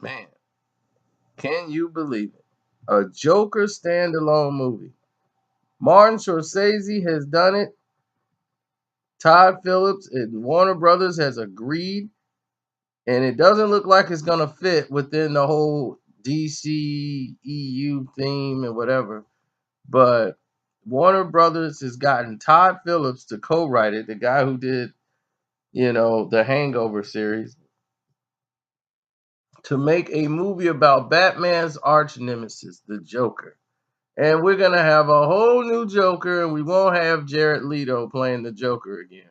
Man, can you believe it? A Joker standalone movie. Martin Scorsese has done it. Todd Phillips and Warner Brothers has agreed, and it doesn't look like it's gonna fit within the whole DC EU theme and whatever. But Warner Brothers has gotten Todd Phillips to co-write it, the guy who did, the Hangover series, to make a movie about Batman's arch nemesis, the Joker. And we're gonna have a whole new Joker, and we won't have Jared Leto playing the Joker again,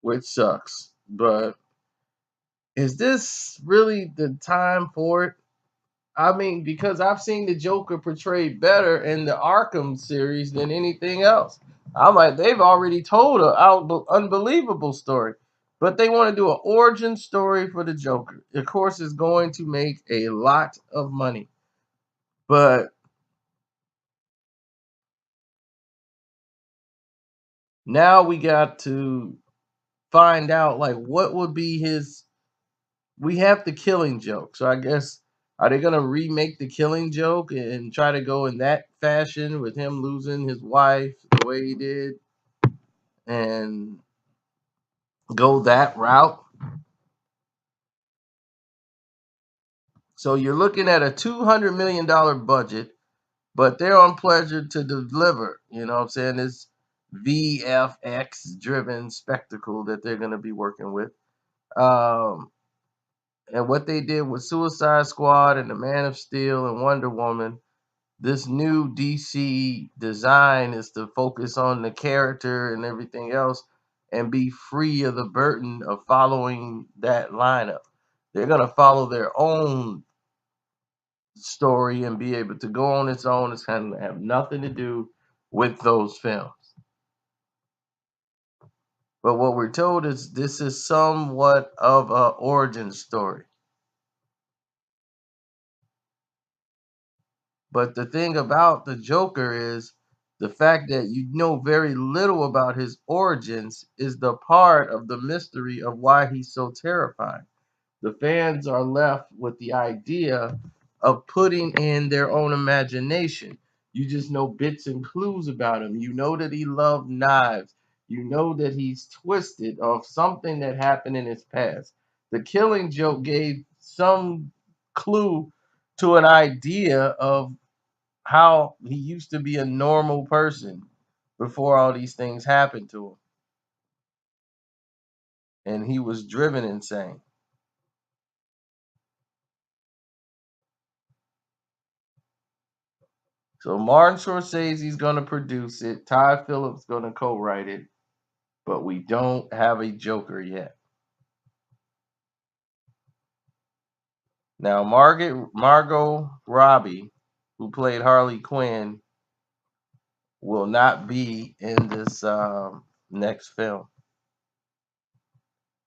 which sucks. But is this really the time for it? I mean, because I've seen the Joker portrayed better in the Arkham series than anything else. I'm like, they've already told an unbelievable story, but they want to do an origin story for the Joker. Of course, it's going to make a lot of money, but now we got to find out like what would be his. We have the Killing Joke, so I guess are they gonna remake the Killing Joke and try to go in that fashion with him losing his wife the way he did and go that route? So you're looking at a $200 million budget, but they're on pleasure to deliver. You know what I'm saying? This VFX driven spectacle that they're gonna be working with. Um, and what they did with Suicide Squad and the Man of Steel and Wonder Woman, this new DC design is to focus on the character and everything else and be free of the burden of following that lineup. They're going to follow their own story and be able to go on its own. It's kind of have nothing to do with those films. But what we're told is this is somewhat of a origin story. But the thing about the Joker is the fact that you know very little about his origins is the part of the mystery of why he's so terrifying. The fans are left with the idea of putting in their own imagination. You just know bits and clues about him. You know that he loved knives. You know that he's twisted of something that happened in his past. The Killing Joke gave some clue to an idea of how he used to be a normal person before all these things happened to him, and he was driven insane. So Martin Scorsese's gonna produce it. Todd Phillips gonna co-write it, but we don't have a Joker yet. Now Margot Robbie, who played Harley Quinn, will not be in this next film.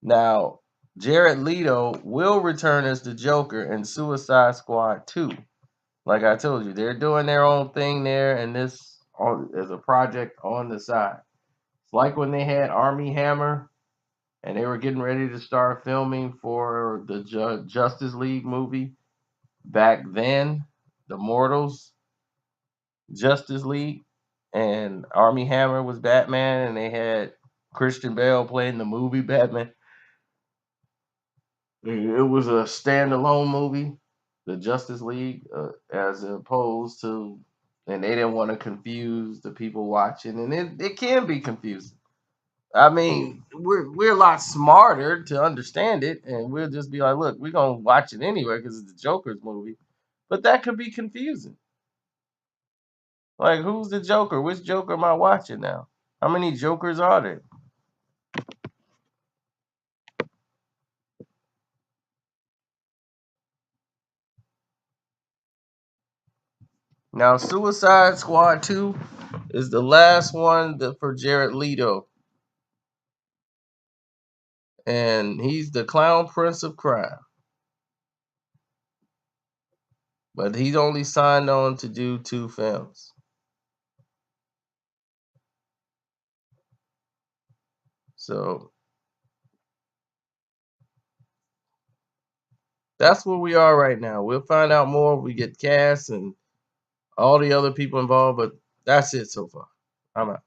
Now Jared Leto will return as the Joker in Suicide Squad 2. Like I told you, they're doing their own thing there, and this as a project on the side. It's like when they had Army Hammer, and they were getting ready to start filming for the Justice League movie back then, the Mortals Justice League, and Army Hammer was Batman, and they had Christian Bale playing the movie Batman. It was a standalone movie, the Justice League, as opposed to, and they didn't want to confuse the people watching, and it can be confusing. I mean, we're a lot smarter to understand it, and we'll just be like, look, we're gonna watch it anyway because it's the Joker's movie, but that could be confusing. Like, who's the Joker? Which Joker am I watching now? How many Jokers are there? Now, Suicide Squad 2 is the last one for Jared Leto, and he's the clown prince of crime. But he's only signed on to do 2 films. So That's where we are right now. We'll find out more if we get Cass and all the other people involved, but that's it so far. I'm out.